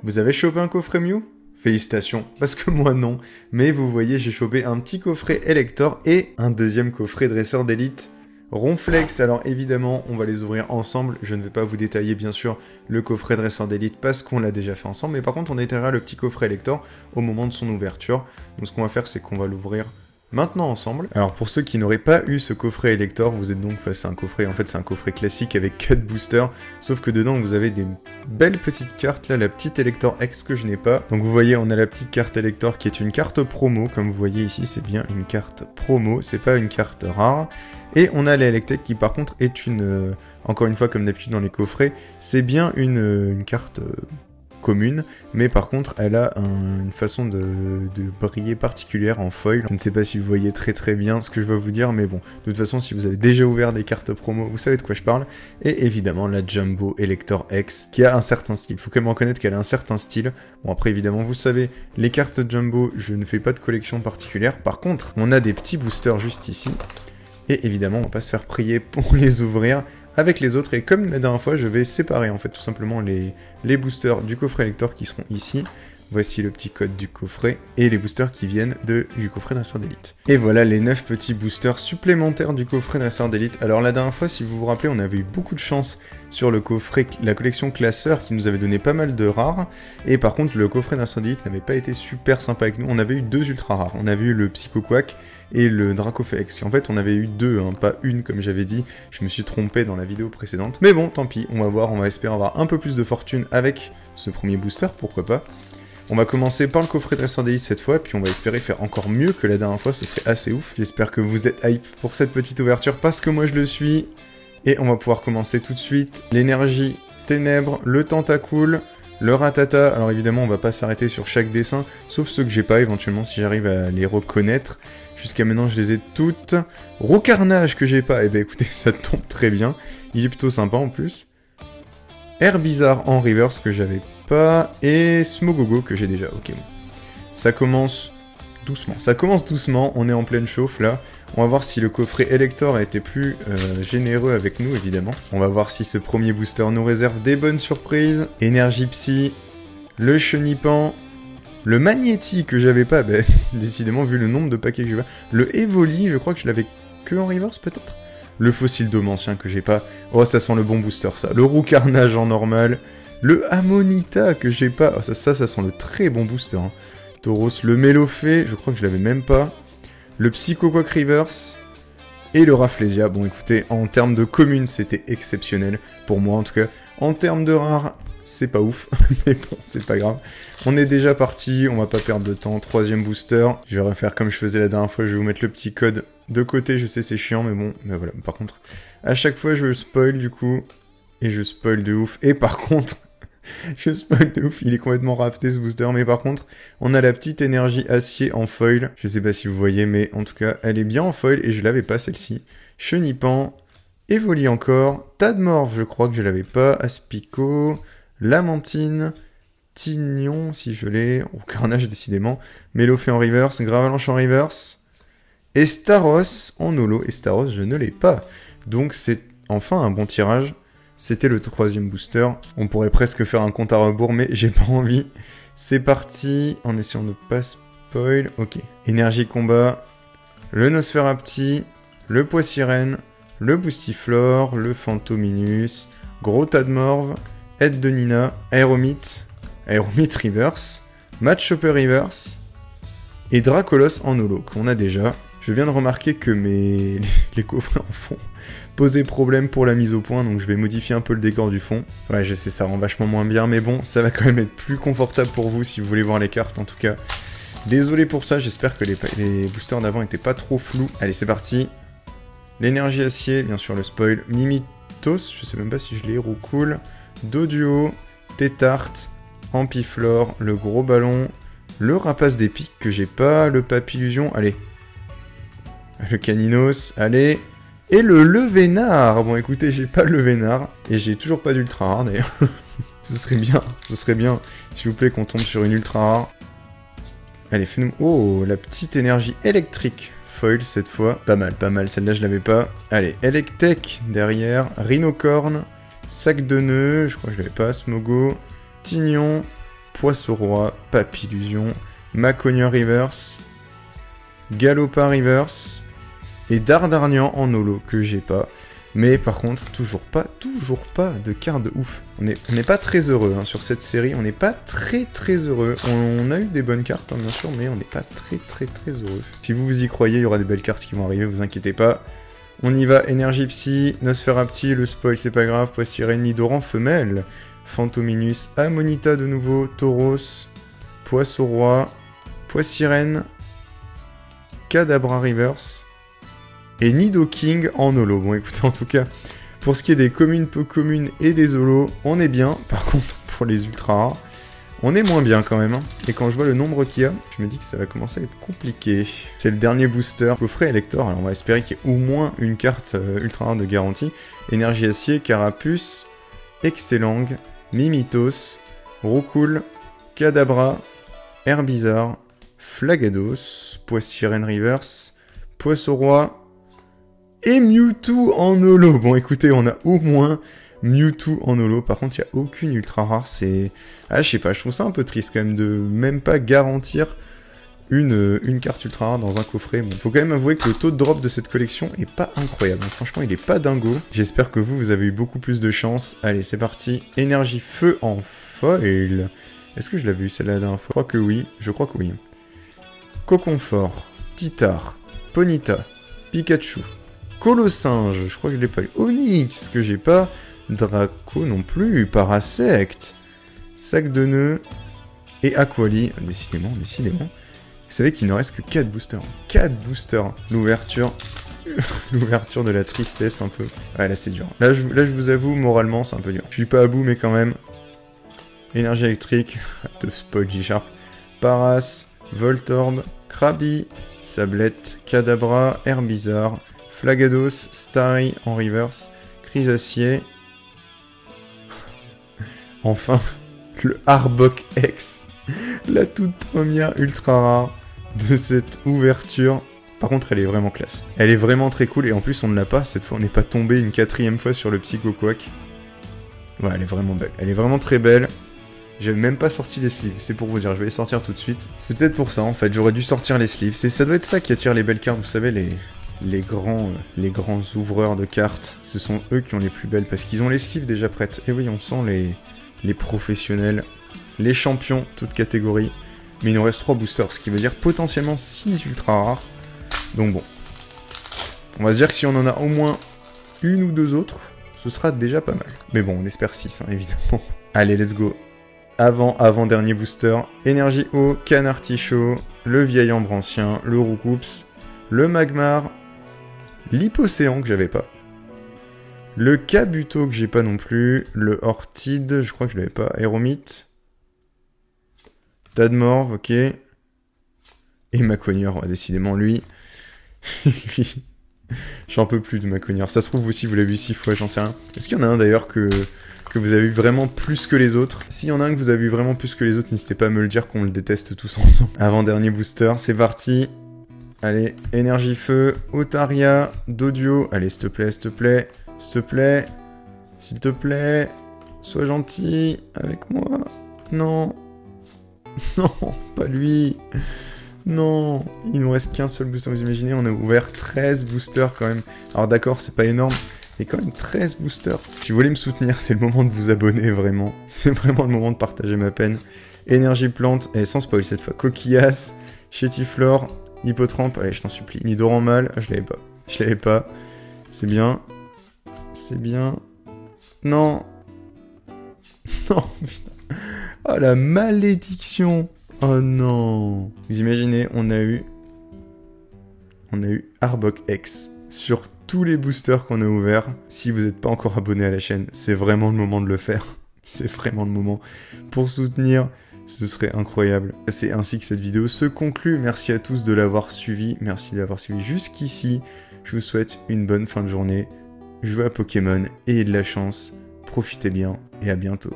Vous avez chopé un coffret Mew? Félicitations, parce que moi non. Mais vous voyez, j'ai chopé un petit coffret Elector et un deuxième coffret dresseur d'élite Ronflex. Alors évidemment, on va les ouvrir ensemble. Je ne vais pas vous détailler bien sûr le coffret dresseur d'élite parce qu'on l'a déjà fait ensemble. Mais par contre, on détaillera le petit coffret Elector au moment de son ouverture. Donc ce qu'on va faire, c'est qu'on va l'ouvrir maintenant ensemble. Alors pour ceux qui n'auraient pas eu ce coffret Elector, vous êtes donc face à un coffret, en fait c'est un coffret classique avec 4 boosters, sauf que dedans vous avez des belles petites cartes, là la petite Elector X que je n'ai pas. Donc vous voyez, on a la petite carte Elector qui est une carte promo, comme vous voyez ici c'est bien une carte promo, c'est pas une carte rare. Et on a la Electek qui par contre est une, encore une fois comme d'habitude dans les coffrets, c'est bien une carte commune, mais par contre elle a une façon de briller particulière en foil. Je ne sais pas si vous voyez très bien ce que je vais vous dire, mais bon, de toute façon si vous avez déjà ouvert des cartes promo, vous savez de quoi je parle. Et évidemment la Jumbo Elector X, qui a un certain style, faut quand même reconnaître qu'elle a un certain style. Bon après évidemment vous savez, les cartes Jumbo, je ne fais pas de collection particulière, par contre on a des petits boosters juste ici, et évidemment on va pas se faire prier pour les ouvrir avec les autres, et comme la dernière fois, je vais séparer en fait tout simplement les boosters du coffret Elector qui seront ici. Voici le petit code du coffret, et les boosters qui viennent du coffret dresseur d'élite. Et voilà les 9 petits boosters supplémentaires du coffret dresseur d'élite. Alors la dernière fois, si vous vous rappelez, on avait eu beaucoup de chance sur le coffret, la collection classeur qui nous avait donné pas mal de rares, et par contre le coffret dresseur d'élite n'avait pas été super sympa avec nous. On avait eu 2 ultra rares, on avait eu le Psycho Quack et le Dracofex. En fait on avait eu 2, hein, pas une comme j'avais dit, je me suis trompé dans la vidéo précédente. Mais bon, tant pis, on va voir, on va espérer avoir un peu plus de fortune avec ce premier booster, pourquoi pas. On va commencer par le coffret dresseur d'élite cette fois, puis on va espérer faire encore mieux que la dernière fois, ce serait assez ouf. J'espère que vous êtes hype pour cette petite ouverture, parce que moi je le suis. Et on va pouvoir commencer tout de suite. L'énergie ténèbres, le tentacool, le ratata. Alors évidemment on va pas s'arrêter sur chaque dessin, sauf ceux que j'ai pas éventuellement si j'arrive à les reconnaître. Jusqu'à maintenant je les ai toutes. Roucarnage que j'ai pas, et ben écoutez ça tombe très bien. Il est plutôt sympa en plus. Air bizarre en reverse que j'avais pas, et Smogogo que j'ai déjà, ok bon. Ça commence doucement, on est en pleine chauffe là. On va voir si le coffret Elector a été plus généreux avec nous évidemment. On va voir si ce premier booster nous réserve des bonnes surprises. Énergie Psy, le Chenipan, le Magnéti que j'avais pas, bah, décidément vu le nombre de paquets que j'ai pas. Le Evoli, je crois que je l'avais que en reverse peut-être. Le Fossile Domancien que j'ai pas. Oh ça sent le bon booster ça. Le Roucarnage en normal. Le Ammonita que j'ai pas. Oh, ça sent le très bon booster. Hein. Tauros. Le Mélofée, je crois que je l'avais même pas. Le Psycho Quack Reverse. Et le Rafflesia. Bon écoutez, en termes de commune, c'était exceptionnel. Pour moi en tout cas. En termes de rare, c'est pas ouf. Mais bon, c'est pas grave. On est déjà parti, on va pas perdre de temps. Troisième booster. Je vais refaire comme je faisais la dernière fois. Je vais vous mettre le petit code de côté. Je sais, c'est chiant, mais bon. Mais voilà. Par contre, à chaque fois, je spoil du coup. Et je spoil de ouf. Et par contre... je spoil de ouf, il est complètement rafté ce booster, mais par contre, on a la petite énergie acier en foil. Je sais pas si vous voyez, mais en tout cas, elle est bien en foil, et je l'avais pas celle-ci. Chenipan, Evoli encore, Tadmorph, je crois que je l'avais pas, Aspico, Lamantine, Tignon, si je l'ai, ou Carnage décidément, Mélofée en reverse, Gravalanche en reverse, et Staros en holo, et Staros, je ne l'ai pas. Donc c'est enfin un bon tirage. C'était le troisième booster. On pourrait presque faire un compte à rebours, mais j'ai pas envie. C'est parti, en essayant de pas spoil. Ok. Énergie combat, le Nosferapti, le Poissirène, le Boostiflore, le Phantominus, Gros Tadmorph, Aide de Nina, Aéromite Reverse, Matchhopper Reverse, et Dracolos en holo, qu'on a déjà. Je viens de remarquer que les coffrets en fond posaient problème pour la mise au point, donc je vais modifier un peu le décor du fond. Ouais, je sais, ça rend vachement moins bien, mais bon, ça va quand même être plus confortable pour vous si vous voulez voir les cartes, en tout cas. Désolé pour ça, j'espère que les boosters d'avant étaient pas trop flous. Allez, c'est parti. L'énergie acier, bien sûr le spoil. Mimitos, je sais même pas si je l'ai, Roucool. Doduo, Tétarte, Ampiflore, le gros ballon, le Rapace des pics que j'ai pas, le Papillusion, allez. Le Caninos, allez. Et le Levénard. Bon, écoutez, j'ai pas le Levénard. Et j'ai toujours pas d'ultra rare, d'ailleurs. ce serait bien, s'il vous plaît, qu'on tombe sur une ultra rare. Allez, fais-nous... Oh, la petite énergie électrique. Foil, cette fois. Pas mal. Celle-là, je l'avais pas. Allez, Electek, derrière. Rhinocorne. Sac de nœuds. Je crois que je l'avais pas. Smogo. Tignon. Poisson-Roi, Papillusion, Maconia Reverse, Galopin Reverse et Dardarnian en holo que j'ai pas. Mais par contre, toujours pas de carte de ouf. On n'est pas très heureux hein, sur cette série, on n'est pas très heureux. On a eu des bonnes cartes hein, bien sûr, mais on n'est pas très heureux. Si vous y croyez, il y aura des belles cartes qui vont arriver, vous inquiétez pas. On y va, Énergie Psy, Nosferapti, le spoil c'est pas grave, Poissirène, Nidoran, femelle, Phantominus, Amonita de nouveau, Tauros, Poisson-Roi, Poissirène, Kadabra Reverse, et Nidoking en holo. Bon écoutez, en tout cas, pour ce qui est des communes peu communes et des holos, on est bien. Par contre, pour les ultra rares, on est moins bien quand même. Hein. Et quand je vois le nombre qu'il y a, je me dis que ça va commencer à être compliqué. C'est le dernier booster, coffret Elector. Alors on va espérer qu'il y ait au moins une carte ultra rare de garantie. Énergie Acier, Carapuce, Excellang, Mimitos, Roucoule, Kadabra, Herbizarre, Flagados, Poissirène Reverse, Poisson-Roi, et Mewtwo en holo. Bon, écoutez, on a au moins Mewtwo en holo. Par contre, il n'y a aucune ultra rare. C'est... Ah, je sais pas, je trouve ça un peu triste quand même de même pas garantir une carte ultra rare dans un coffret. Bon, faut quand même avouer que le taux de drop de cette collection est pas incroyable. Donc, franchement, il est pas dingo. J'espère que vous avez eu beaucoup plus de chance. Allez, c'est parti. Énergie Feu en foil. Est-ce que je l'avais eu celle-là la dernière fois? Je crois que oui. Coconfort, Titar, Ponyta, Pikachu, Colossinge, je crois que je l'ai pas eu. Onyx, que j'ai pas. Draco non plus. Parasect. Sac de nœuds. Et Aquali. Décidément. Vous savez qu'il ne reste que 4 boosters. 4 boosters. L'ouverture. L'ouverture de la tristesse un peu. Ouais, là c'est dur. Là je vous avoue, moralement, c'est un peu dur. Je suis pas à bout, mais quand même. Énergie électrique. De spoil G-Sharp. Paras. Voltorb. Krabby. Sablette. Kadabra. Herbizarre. Flagados, Starry en reverse, Chrysacier. Enfin, le Arbok X, la toute première ultra rare de cette ouverture. Par contre, elle est vraiment classe. Elle est vraiment très cool et en plus, on ne l'a pas. Cette fois, on n'est pas tombé une 4e fois sur le Psycho Quack. Ouais, elle est vraiment belle. Elle est vraiment très belle. J'ai même pas sorti les sleeves, c'est pour vous dire, je vais les sortir tout de suite. C'est peut-être pour ça, en fait, j'aurais dû sortir les sleeves. Ça doit être ça qui attire les belles cartes, vous savez, les grands ouvreurs de cartes, ce sont eux qui ont les plus belles, parce qu'ils ont les sleeves déjà prêtes. Et oui, on sent les professionnels, les champions, toutes catégories. Mais il nous reste 3 boosters, ce qui veut dire potentiellement 6 ultra rares. Donc bon, on va se dire que si on en a au moins une ou deux autres, ce sera déjà pas mal. Mais bon, on espère 6, hein, évidemment. Allez, let's go. Avant-dernier booster. Énergie eau, Canartichaud, le vieil ambrancien, le Roucoups, le Magmar, l'Hypocéan que j'avais pas, le Kabuto que j'ai pas non plus, le Ortide, je crois que je l'avais pas, Aéromite, Tadmorve, ok, et Maconior, ouais, décidément lui, j'en peux plus de Maconior, ça se trouve aussi vous l'avez vu 6 fois, j'en sais rien. Est-ce qu'il y en a un d'ailleurs que vous avez vu vraiment plus que les autres? S'il y en a un que vous avez vu vraiment plus que les autres, n'hésitez pas à me le dire qu'on le déteste tous ensemble. Avant-dernier booster, c'est parti. Allez, Énergie Feu, Otaria, Dodio. Allez, s'il te plaît, s'il te plaît, s'il te plaît, s'il te plaît, sois gentil avec moi. Non, non, pas lui. Non, il nous reste qu'un seul booster, vous imaginez, on a ouvert 13 boosters quand même. Alors d'accord, c'est pas énorme, mais quand même 13 boosters. Si vous voulez me soutenir, c'est le moment de vous abonner, vraiment. C'est vraiment le moment de partager ma peine. Énergie Plante, et sans spoil cette fois, Coquillas, Chétiflore, Hippotrampe, allez, je t'en supplie. Nidoran mâle, je l'avais pas. Je l'avais pas. C'est bien. C'est bien. Non. Non, putain. Oh, la malédiction. Oh non. Vous imaginez, on a eu Arbok X sur tous les boosters qu'on a ouverts. Si vous n'êtes pas encore abonné à la chaîne, c'est vraiment le moment de le faire. C'est vraiment le moment pour soutenir. Ce serait incroyable. C'est ainsi que cette vidéo se conclut. Merci à tous de l'avoir suivi. Merci d'avoir suivi jusqu'ici. Je vous souhaite une bonne fin de journée. Jouez à Pokémon et de la chance. Profitez bien et à bientôt.